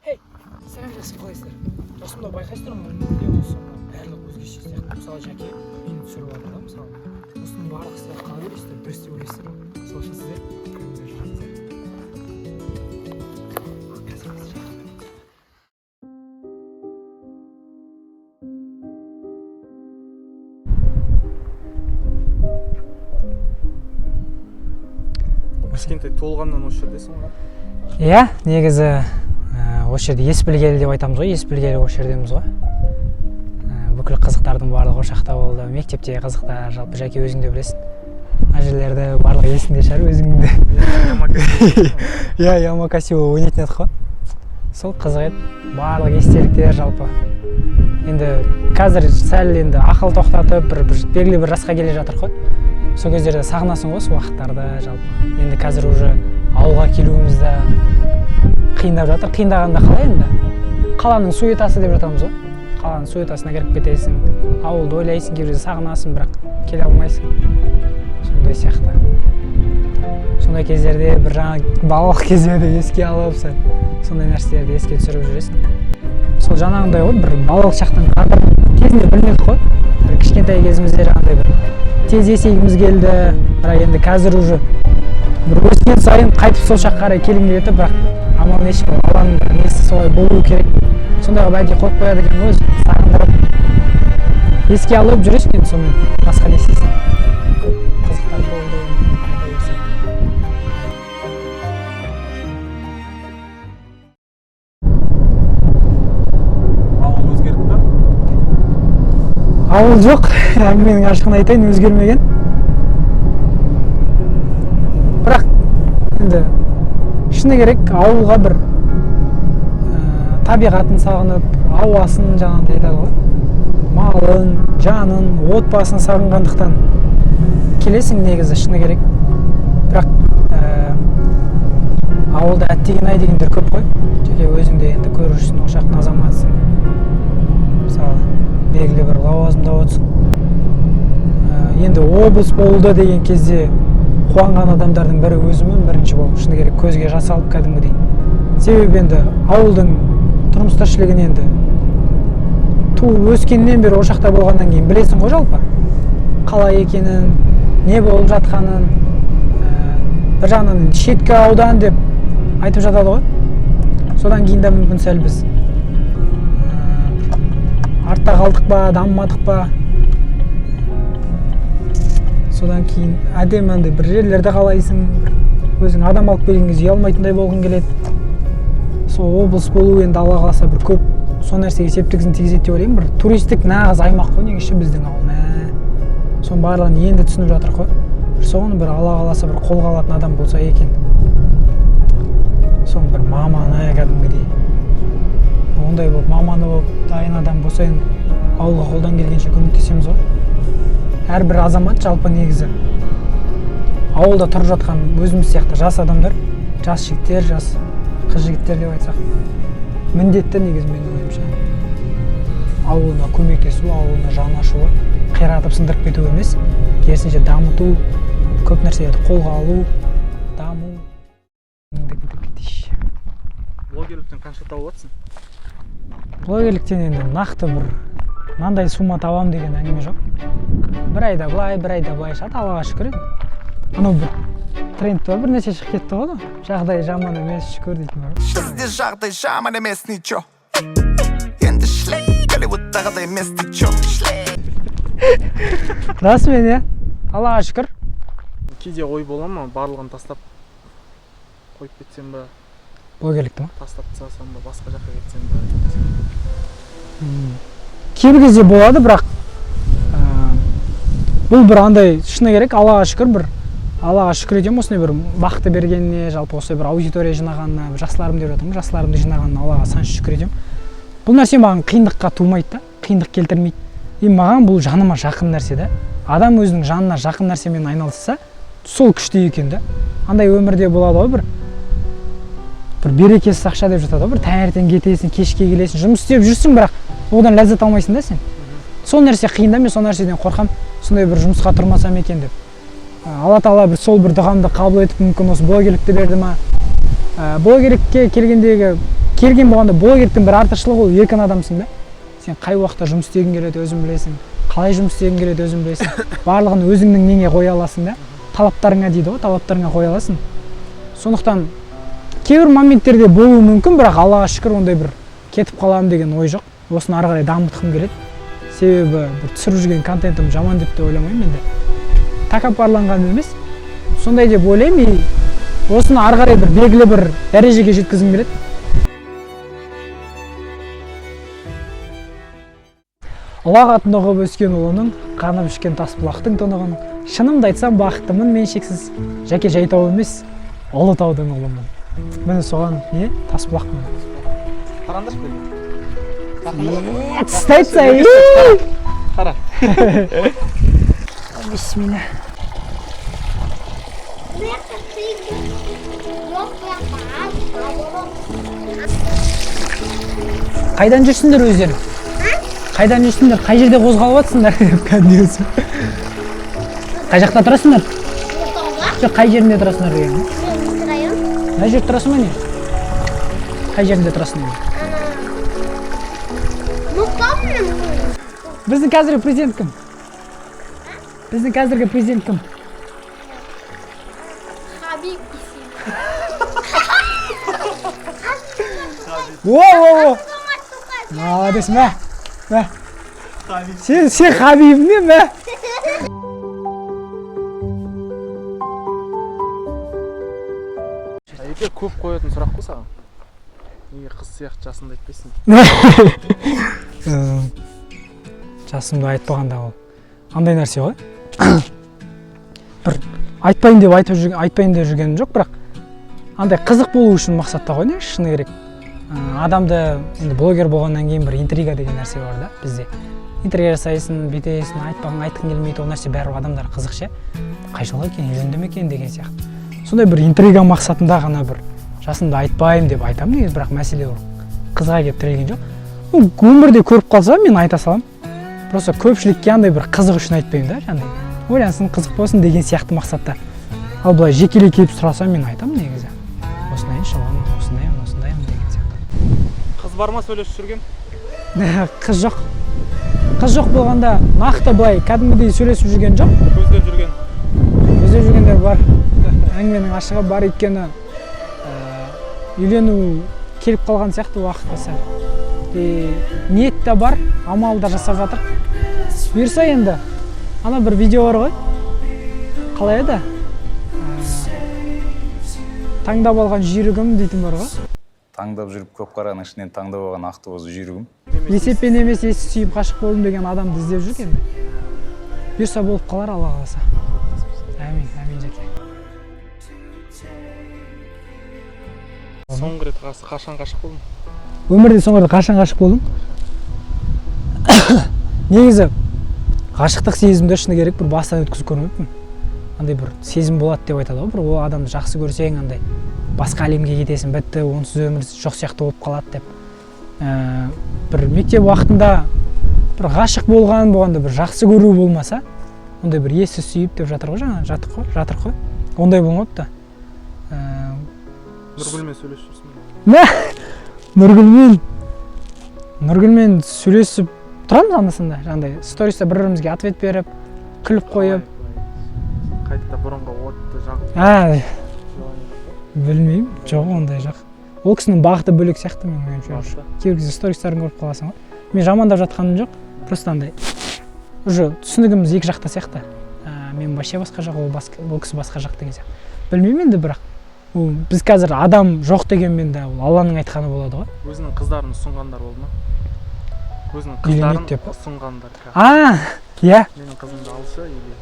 Hey, сәлем жақсы қалайсыздар? Жасымда байқайсыздар ма? Мүлдем осы барлық өзгеше сияқты. Мысалы Жаке мені түсіріп алды да, мысалы. Осының барлық істері қалай ойлайсыздар? Дұрыс деп ойлайсыздар ма? Сол үшін сіздер пікіріңізді жазыңыздар. Кішкентай толғаннан осы жердесің ғой? Иә, негізі осы жерде ес білгелі деп айтамыз ғой, ес білгелі осы жердеміз ғой. Бүкіл қызықтардың барлығы осы жақта болды. Мектептегі қызықтар, жалпы Жаке өзің де білесің. Мына жерлерді барлығы есіңде шығар, өзіңнің де. Иә, Ямакасио ойнайтын едік қой. Сол қызық еді. Барлық естеліктер жалпы. Енді қазір сәл енді ақыл тоқтатып, белгілі бір жасқа келе жатыр ғой. Сол кездерде сағынасың ғой, сол уақыттарды жалпы. Енді қазір уже ауылға келуімізді қиындап жатыр. Қиындағанда қалай енді? Қаланың суетасы деп жатамыз ғой. Қаланың суетасына кіріп кетесің, ауылды ойлайсың, кейбірде сағынасың, бірақ келе алмайсың. Сондай сияқты. Сондай кездерде бір жаңа балалық кездерді еске алып, сен сондай нәрселерді еске түсіріп жүресің. Сол жаңағындай ғой, бір балалық шақтың қадірін кезінде білмедік қой. Бір кішкентай кезімізде жаңағындай бір тез есейгіміз келді, бірақ енді қазір уже бір өскен сайын қайтып сол жаққа қарай келгім келеді, бірақ амал нешік алланың бір несі солай болуы керек. Сондайға бәлки қойып қояды екен ғой, сағындырып еске алып жүресің, енді сонымен басқа не істейсің. Қызықтар болды, айта берсең. Ауыл өзгерді бе? Ауыл жоқ, әңгіменің ашығын айтайын, өзгермеген. Бірақ енді шыны керек, ауылға бір табиғатын сағынып, ауасын жаңағыдай айтады ғой. Малын, жанын, отбасын сағынғандықтан келесің негізі шыны керек. Бірақ ауылда әттеген-ай дегендер көп қой. Жеке өзің де енді көріп жүрсің, ол жақтың азаматсың. Мысалы, белгілі бір лауазымда отырсың. Енді облыс болды деген кезде қуанған адамдардың бірі өзімін бірінші болып, шыны керек, көзге жас алып кәдімгідей. Себебі енді ауылдың тұрмыс тіршілігін енді туып өскеннен бері ол жақта болғаннан кейін білесің ғой жалпы. Қалай екенін, не болып жатқанын, бір жағынан шеткі аудан деп айтып жатады ғой. Содан кейін де мүмкін сәл біз артта қалдық па, дамымадық па. Содан кейін әдемі бір жерлерді қалайсың, өзің адам алып келген кезде ұялмайтындай болғың келеді. Сол облыс болу енді Алла қаласа бір көп сол нәрсеге септігін тигізеді деп ойлаймын. Бір туристік нағыз аймақ қой негізі біздің ауыл. Соның барлығын енді түсініп жатыр ғой. Соны бір Алла қаласа бір қолға алатын адам болса екен. Соның бір маманы кәдімгідей. Ондай болып, маманы болып, дайын адам болса енді ауылға қолдан келгенше көмектесеміз ғой. Әрбір азамат жалпы негізі ауылда тұрып жатқан өзіміз сияқты жас адамдар, жас жігіттер, жас қыз жігіттер деп айтсақ, міндетті негізі менің ойымша. Ауылына көмектесу, ауылына жан ашуы, қиратып сындырып кету емес, керісінше дамыту, көп нәрселерді қолға алу, даму. Блогерліктен қанша тауып жатсың? Блогерліктен енді нақты бір мынандай сума табам деген әңгіме жоқ. Бір айда былай шығады, Аллаға шүкір. Анау бір тренд бар, бір нәрсе шығып кетті ғой. Жағдай жаман емес, шүкір дейтін бар. Бізде жағдай жаман емес, ничо. Енді шлей, Голливудтағыдай емес, ничо. Расымен, иә? Аллаға шүкір. Кейде ой бола ма, барлығын тастап қойып кетсем ба? Блогерлікті ма? Тастап тастасам ба, басқа жаққа кетсем ба? Кейбір кезде болады, бірақ бұл бір андай шыны керек, Аллаға шүкір бір Аллаға шүкір етемін осындай бір бақты бергеніне, жалпы осындай бір аудитория жинағанына, жақсыларым деп жатырмын, жақсыларымды жинағанына Аллаға саншы шүкір етемін. Бұл нәрсе маған қиындыққа тумайды да, қиындық келтірмейді. Маған бұл жаныма жақын нәрсе да. Адам өзінің жанына жақын нәрсемен айналысса, сол күшті екен да. Андай өмірде болады ғой бір берекесіз ақша деп жатады ғой, бір таңертең кетесің, кешке келесің, жұмыс істеп жүрсің, бірақ одан ләззат алмайсың да сен. Сол нәрсе қиын да, мен сол нәрседен қорқам, сондай бір жұмысқа тұрмасам екен деп. Алла Тағала сол бір дұғамды қабыл етіп мүмкін осы блогерлікті берді ма. Блогерлікке келгендегі келген болғанда блогерліктің бір артықшылығы ол еркін адамсың да. Сен қай уақытта жұмыс істегің келеді өзің білесің, қалай жұмыс істегің келеді өзің білесің. Барлығын өзіңнің неңе қоя аласың да. Талаптарыңа дейді ғой, талаптарыңа қоя аласың. Сондықтан кейбір моменттерде болуы мүмкін, бірақ Аллаға шүкір ондай бір кетіп қаламын деген ой жоқ. Осыны ары қарай дамытқым келеді. Себебі бір түсіріп жүрген контентім жаман деп те ойламаймын енді. Тәкаппарланған емес. Сондай деп ойлаймын, осыны ары қарай бір белгілі бір дәрежеге жеткізгім келеді. Ұлақ атында қып өскен ұлының, қанып ішкен Тасбұлақтың тұнығын, шынымды айтсам бақыттымын мен шексіз, Жәке Жайтау емес, Ұлытаудың ұлымын. Міне соған не? Тасбұлақпын. Қараңдаршы бөлі. Түсті айтса, Қара. Бисмилля. Қайдан жүрсіңдер өздері? Қайдан жүрсіңдер? Қай жерде қозғалып жатсыңдар? Кәдімгісі. Қай жақта тұрасыңдар? Жоқ, қай жерінде тұрасыңдар деген? Қай жерде тұрасың ба не? Қай жерінде тұрасың деген? Біздің қазіргі президент кім? Біздің қазіргі президент кім? О-о-о! Молодец, мә. Сен Хабиб не, мә? Егер көп қоятын сұрақ қой саған. Неге қыз сияқты жасыңды айтпайсың? Жасымды айтпағанда ол андай нәрсе ғой. Бір айтпайын деп жүргенім жоқ, бірақ андай қызық болу үшін мақсатта ғой, не шыны керек. Адамды енді блогер болғаннан кейін бір интрига деген нәрсе бар да бізде. Интрига жасайсың, бүйтесің, айтқың келмейді, ол нәрсе бәрібір адамдар қызық ше. Қай жылғы екен, үйленді ме екен деген сияқты. Сондай бір интрига мақсатында ғана бір жасымды айтпаймын деп айтамын негізі, бірақ мәселе ол қызға келіп тірелген жоқ. Өмірде көріп қалса мен айта салам. Просто көпшілікке андай бір қызық үшін айтпаймын да, жаңағыдай. Ойлансын, қызық болсын деген сияқты мақсатта. Ал былай жекелей келіп сұрасам мен айтамын негізі. Осындай шалғам, осындаймын деген сияқты. Қыз бар ма сөйлесіп жүрген? Қыз жоқ. Қыз жоқ болғанда нақты былай кәдімгідей сөйлесіп жүрген жоқ. Көздеп жүрген? Көздеп жүргендер бар. Әңгіменің ашығы бар, өйткені үйлену келіп қалған сияқты уақытта сәл. Ниет те бар, амал да жасап жатыр. Бұйырса енді, ана бір видео бар ғой. Қалай еді? Таңдап алған жүйрігім дейтін бар ғой. Таңдап жүріп көп қараның ішінен таңдап алған ақтоғыз жүйрігім. Есеппен емес, есі сүйіп қашық болдым деген адамды іздеп жүр енді. Бұйырса болып қалар, Алла қаласа. Әмин, Жәке. Соңғы рет қашан ғашық болдың? Өмірде соңғы рет қашан ғашық болдың? Негізі ғашықтық сезімді шыны керек бір бастан өткізіп көрмеппін. Андай бір сезім болады деп айтады ғой, бір ол адамды жақсы көрсең, андай басқа әлемге кетесің, бітті, онсыз өмір жоқ сияқты болып қалады деп. Бір мектеп уақытында бір ғашық болғанда бір жақсы көру болмаса, ондай бір есі сүйіп деп жатыр ғой, жаңа жатыр ғой. Ондай болмапты. Нұргүлмен сөйлесіп жүрсің? Нұргүлмен сөйлесіп тұрамыз анда-санда, жаңағыдай сториста бір-бірімізге ответ беріп, күліп қойып. Қайтта бұрынғы отты жағып. Білмеймін, жоқ ондай жоқ. Ол кісінің бағыты бөлек сияқты мен ойымша. Кейбір кезде стористарын көріп қаласың ғой. Мен жамандап жатқаным жоқ, просто андай уже түсінігіміз екі жақта сияқты. Мен вообще басқа жақ, ол кісі басқа жақ деген сияқты. Білмеймін енді, бірақ біз қазір адам жоқ дегенмен де ол Алланың айтқаны болады ғой. Өзінің қыздарын ұсынғандар болды ма? Өзінің қыздарын ұсынғандар. Иә. Менің қызымды алшы или?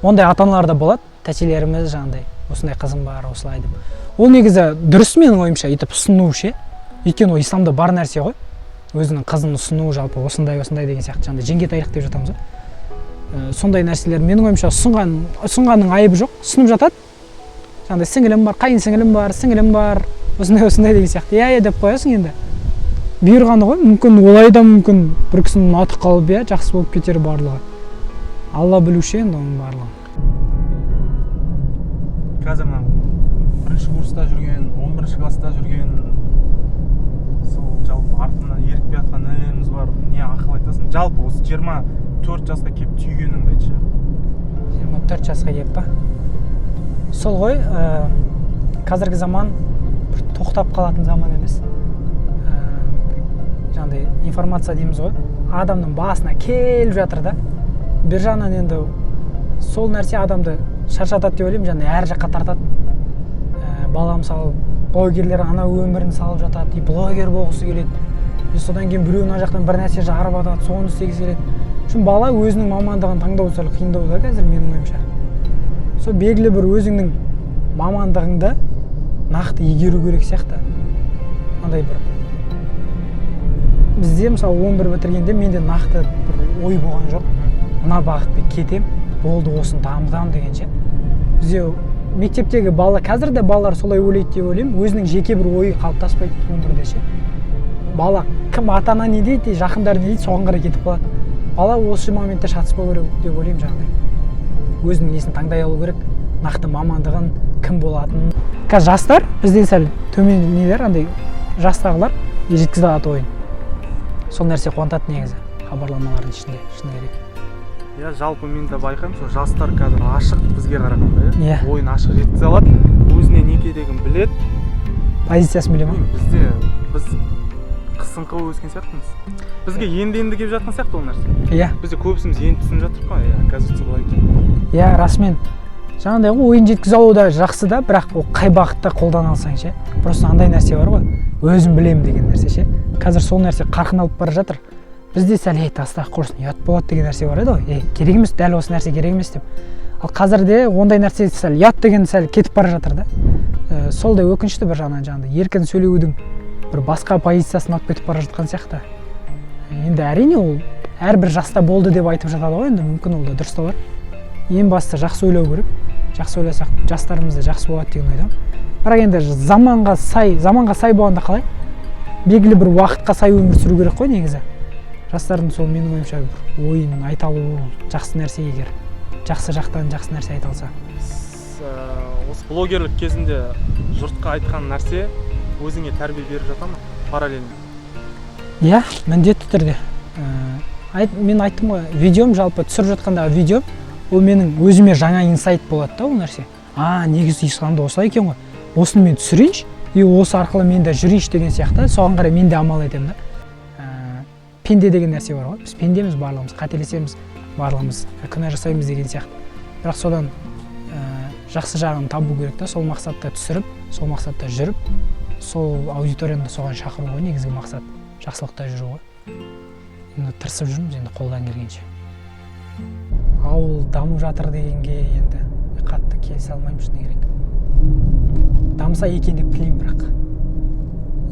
Ондай ата-аналар да болады, тәтелеріміз жаңағыдай, осындай қызым бар, осылай деп. Ол негізі дұрыс менің ойымша, өйтіп ұсыну ше. Өйткені ол исламда бар нәрсе ғой. Өзінің қызын ұсыну, жалпы осындай деген сияқты, жаңағыдай жеңге тайлық деп жатамыз ғой. Сондай нәрселер менің ойымша ұсынғанның айыбы жоқ, ұсынып жатады. Жаңағыдай сіңілім бар, қайын сіңілім бар, осындай деген сияқты. Иә деп қоясың енді. Бұйырғаны ғой, мүмкін олай да мүмкін бір кісінің ұнатып қалып, жақсы болып кетер барлығы. Алла білуші енді оның барлығы. Қазір бірінші курста жүрген, 11 класста жүрген жалпы осы 24 жасқа келіп түйгеніңді айтшы. 24 жасқа келіп па? Сол ғой, қазіргі заман бір тоқтап қалатын заман емес. Жаңағыдай информация дейміз ғой, адамның басына келіп жатыр да. Bir жағынан енді сол нәрсе адамды шаршатады деп ойлаймын, жаңағыдай әр жаққа тартады. Бала мысалы блогерлер ана өмірін салып жатады, блогер болғысы келеді. Содан кейін біреу мына жақтан бір нәрсе жарып жатады, соны істегісі келеді. Үшін бала өзінің мамандығын таңдау сәл қиындау да қазір менің ойымша. Сол белгілі бір өзіңнің мамандығыңды нақты игеру керек сияқты. Андай бір бізде мысалы 11 бітіргенде менде нақты бір ой болған жоқ. Мына бағытпен кетем, болды осыны дамытамын дегенше. Бізде мектептегі бала, қазір де балалар солай ойлайды деп ойлаймын. Өзінің жеке бір ойы қалыптаспайды 11-де ше. Бала кім ата-ана не дейді, жақындары не дейді, соған қарай кетіп қалады. Бала осы моментте шатыспау керек деп ойлаймын жаңағыдай. Өзінің несін таңдай алу керек, нақты мамандығын, кім болатынын. Қазір жастар бізден сәл төмен нелер, андай жастағылар жеткізе алады ойын. Сол нәрсе қуантады негізі хабарламалардың ішінде, шыны керек. Я жалпы мен де байқаймын, сол жастар қазір ашық бізге қарағанда, иә. Ойын ашық жеткізе алады, өзіне не керегін біледі. Позициясын біле ма? Біз қысыңқы өскен сияқтымыз. Бізге енді келіп жатқан сияқты ол нәрсе. Иә. Бізде көбісіміз енді түсініп жатырмыз ғой, қазір солай екен. Иә, расымен. Жаңағыдай ғой, ойын жеткізе алу да жақсы да, бірақ ол қай бағытта қолдана алсаң ше. Просто андай нәрсе бар ғой, өзім білемін деген нәрсе ше. Қазір сол нәрсе қарқын алып бара жатыр. Бізде сәл тастақ құрсын, ұят болады деген нәрсе бар еді ғой. Керек емес, дәл осы нәрсе керек емес деп. Ал қазірде ондай нәрсе сәл ұят деген сәл кетіп бара жатыр да. Сол да өкінішті бір жағынан жаңағыдай еркін сөйлеудің бір басқа позициясын алып кетіп бара жатқан сияқты. Енді әрине ол әрбір жаста болды деп айтып жатады ғой, енді мүмкін ол да дұрыс та бар. Ең бастысы жақсы ойлау керек. Жақсы ойласақ жастарымыз да жақсы болады деген ойдамын. Бірақ енді заманға сай болғанда қалай? Белгілі бір уақытқа сай өмір сүру керек қой негізі. Жастардың сол менің ойымша бір ойын айта алуы жақсы нәрсе егер. Жақсы жақтан жақсы нәрсе айта алса. Осы блогерлік кезінде жұртқа айтқан нәрсе өзіңе тәрбие беріп жата ма? Параллельно. Иә, міндетті түрде. Мен айттым ғой, видеом жалпы түсіріп жатқандағы видеом, ол менің өзіме жаңа инсайт болады да ол нәрсе. Негізі исламда осылай екен ғой. Осыны мен түсірейінші, и осы арқылы мен де жүрейінші деген сияқты, соған қарай мен де амал етемін да. Пенде деген нәрсе бар ғой. Біз пендеміз барлығымыз, қателесеміз барлығымыз, күнә жасаймыз деген сияқты. Бірақ содан жақсы жағын табу керек та, сол мақсатта түсіріп, сол мақсатта жүріп, сол аудиторияны соған шақыру ғой негізгі мақсат. Жақсылықта жүру ғой. Енді тырысып жүрміз енді қолдан келгенше. Ауыл дамып жатыр дегенге енді қатты келісе алмаймын шыны керек. Дамыса екен деп тілеймін, бірақ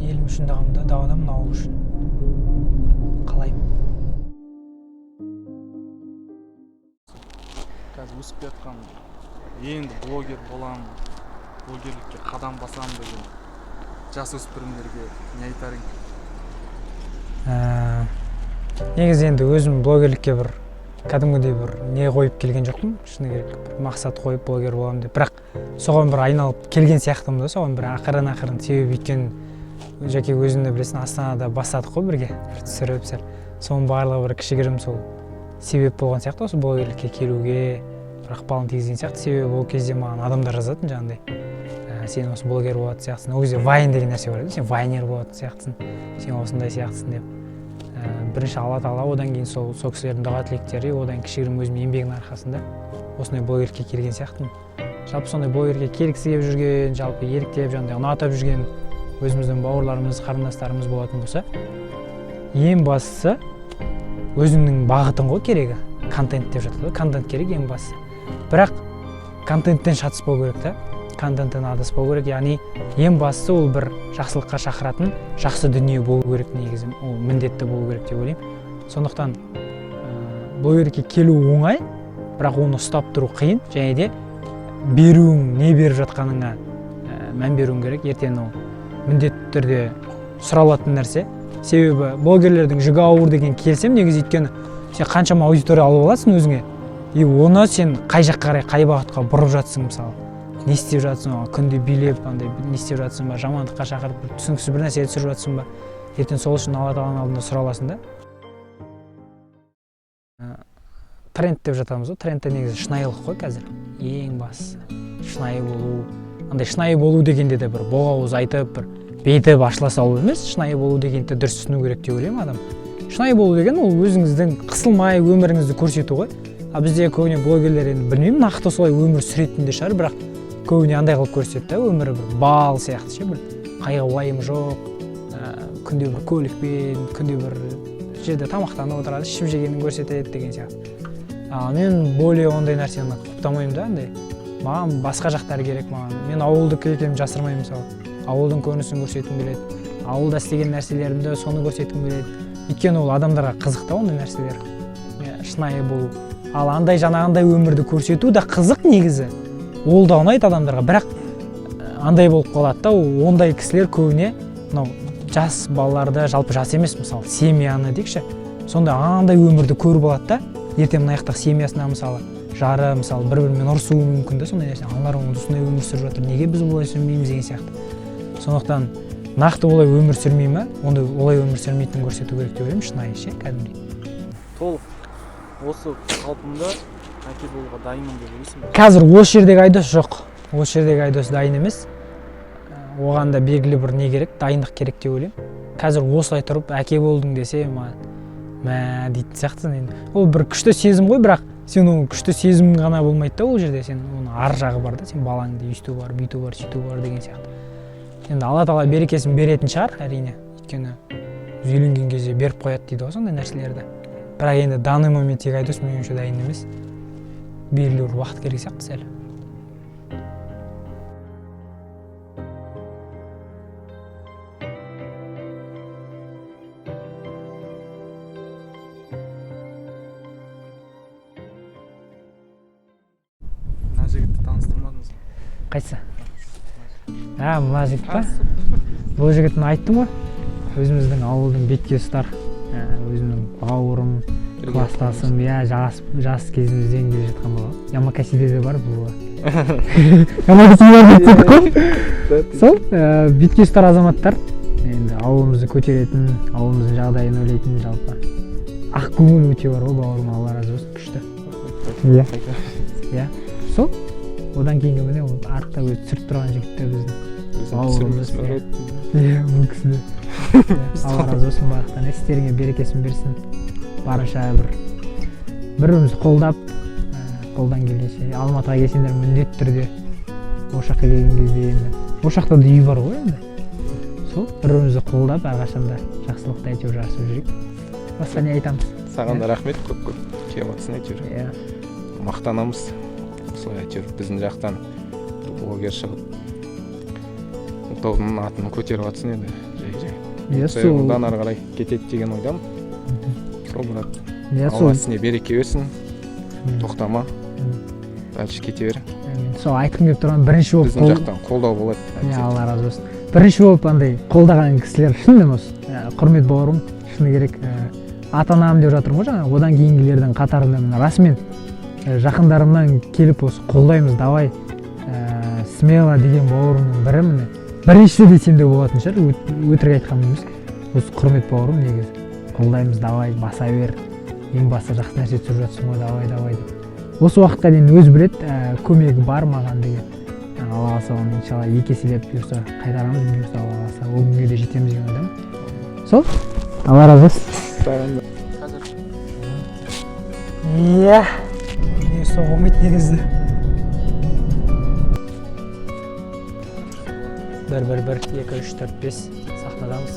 елім үшін дауадамын, ауыл үшін қалаймын. Қазір өсіп жатқан енді блогер боламын, блогерлікке қадам басамын деген жасөспірімдерге не айтар едің? Негізі енді өзім блогерлікке бір кәдімгідей бір не қойып келген жоқпын, шыны керек. Бір мақсат қойып блогер боламын деп. Бірақ соған бір айналып келген сияқтымын да, соған бір ақырын себебі өйткені Жаке өзіңді білесің, Астанада бастадық қой бірге, түсіріп сәл. Соның барлығы бір кішігірім сол себеп болған сияқты, осы блогерлікке келуге бір ықпалын тигізген сияқты. Себебі ол кезде маған адамдар жазатын жаңағыдай. Сен осы блогер болатын сияқтысың. Ол кезде вайн деген нәрсе бар еді. Сен вайнер болатын сияқтысың. Сен осындай сияқтысың деп. Бірінші Алла Тағала, одан кейін сол кісілердің дұға тілектері, одан кішігірім өзім еңбегінің арқасында осындай блогерлікке келген сияқтымын. Жалпы сондай блогерлікке келгісі келіп жүрген, жалпы еліктеп жаңағыдай ұнатып жүрген өзіміздің бауырларымыз, қарындастарымыз болатын болса, ең бастысы өзіңнің бағытың ғой керегі. Контент деп жатады ғой, контент керек ең бастысы. Бірақ контенттен шатыспау керек та, контенттен адаспау керек. Яғни ең бастысы ол бір жақсылыққа шақыратын жақсы дүние болу керек негізі. Ол міндетті болу керек деп ойлаймын. Сондықтан блогерлікке келу оңай, бірақ оны ұстап тұру қиын. Және де беруің, не беріп жатқаныңа мән беруің керек. Ертең ол міндетті түрде сұралатын нәрсе. Себебі блогерлердің жүгі ауыр деген келсем, негізі өйткені сен қаншама аудитория алып аласың өзіңе, и оны сен қай жаққа қарай, қай бағытқа бұрып жатсың мысалы. Не істеп жатсың, күнде билеп, не істеп жатсың ба, жамандыққа шақырып, түсініксіз бір нәрсе түсіріп жатсың ба, ертең сол үшін Алла Тағаланың алдында сұраласың да. тренд деп жатамыз ғой, трендте негізі шынайылық қой қазір ең бастысы. Шынайы болу, андай шынайы болу дегенде де бір боғауыз айтып, бір беті ашыла салу емес, шынайы болу дегенді дұрыс түсіну керек деп ойлаймын адам. Шынайы болу деген ол өзіңіздің қысылмай өміріңізді көрсету ғой. А бізде көбіне блогерлер енді білмеймін, нақты солай өмір сүретінде шығар, бірақ көбіне андай қылып көрсетті, өмірі бір бал сияқты ше, бір қайғы уайымы жоқ, күнде бір көлікпен, күнде бір жерде тамақтанып отырады, ішіп жегенін көрсетеді деген сияқты. Мен более ондай нәрсені құптамаймын да, андай. Маған басқа жақтар керек маған. Мен ауылдық екенімді жасырмаймын мысалы. Ауылдың көрінісін көрсеткім келеді. Ауылда істеген нәрселерімді соны көрсеткім келеді. Өйткені ол адамдарға қызық та ондай нәрселер. Шынайы болу. Ал андай жаңағындай өмірді көрсету да қызық негізі. Ол да ұнайды адамдарға, бірақ андай болып қалады да, ондай кісілер көбіне мынау жас балаларды, жалпы жас емес, мысалы, семьяны дейікші. Сонда андай өмірді көріп алады да, ертең мына жақтағы семьясына мысалы жары мысалы бір-бірімен ұрысуы мүмкін да, сондай нәрсе. Аналар осындай өмір сүріп жатыр, неге біз олай сүрмейміз деген сияқты. Сондықтан нақты олай өмір сүрмей ме, онда олай өмір сүрмейтінін көрсету керек деп ойлаймын, шынайы ше, кәдімгідей. Толық осы қалпымда әке болуға дайынмын деп ойлайсың ба? Қазір осы жердегі Айдос жоқ. Осы жердегі Айдос дайын емес. Оған да белгілі бір не керек, дайындық керек деп ойлаймын. Қазір осылай тұрып әке болдың десе, мә дейтін сияқтысың енді. Ол бір күшті сезім ғой, бірақ сен оның күшті сезім ғана болмайды да ол жерде, сен оның ар жағы бар да, сен балаңды өйту бар, бүйту бар, сөйту бар деген сияқты. Енді Алла Тағала берекесін беретін шығар, әрине. Өйткені үйленген кезде беріп қояды дейді ғой сондай нәрселерді. Бірақ енді данный момент тек Айдос меніңше дайын емес. Белгілі бір уақыт керек сияқты сәл. Мына жігітті таныстырмадыңыз ба? Қайсы? Мына жігіт па? Бұл жігітін айттым ғой. Өзіміздің ауылдың бетке ұстар, өзімнің бауырым, кластасым, жас кезімізден келе жатқан бала. Ямакасиде де бар бұл. Ямакасиде бар деп қой. Сол бетке ұстар азаматтар. Енді ауылымызды көтеретін, ауылымыздың жағдайын ойлайтын жалпы. Ақ көңіл өте бар ғой бауырым, Алла разы болсын, күшті. Иә. Сол. Одан кейінгі міне артта өзі түсіріп тұрған жігіттер біздің бауырымыз. Иә, бұл кісі. Алла разы болсын барлықтан, істеріңе берекесін берсін. Барынша бір-бірімізді қолдап, қолдан келгенше Алматыға келсеңдер міндетті түрде осы жаққа келген кезде енді осы жақта да үй бар ғой енді. Сол бір-бірімізді қолдап, әрқашанда жақсылықта әйтеуір жарысып жүрейік. Басқа не айтамыз? Саған да рахмет, көп келіп жатсың әйтеуір. Иә. Мақтанамыз. Осылай әйтеуір біздің жақтан блогер шығып тобының атын көтеріп жатсың енді жай. Одан ары қарай кетеді деген ойдамын. Сол брат. Алла сізге береке берсін. Тоқтама. Дальше кете бер. Сол айтқым келіп тұрған бірінші болып біздің жақтан қолдау болады. Алла разы болсын. Бірінші болып андай қолдаған кісілер шынымен осы. Құрмет бауырым, шыны керек ата-анам деп жатырмын ғой жаңа. Одан кейінгілердің қатарында расымен жақындарымнан келіп осы қолдаймыз, давай, смело деген бауырымның бірі міне. Біріншісі десем де болатын шығар, өтірік айтқаным емес. Осы құрмет бауырым негізі. Қолдаймыз, давай, баса бер. Ең басты жақсы нәрсе түсіріп жатсың ғой, давай деп. Осы уақытқа дейін өзі біледі, көмегі бар маған деген. Алла қаласа оны иншалла екі еселеп бұйырса қайтарамыз, бұйырса Алла қаласа ол күнге де жетеміз деген ойдамын. Сол? Алла разы болсын. Иә. Сол болмайды негізі. 1, 2, 3, 4, 5 сахнадамыз.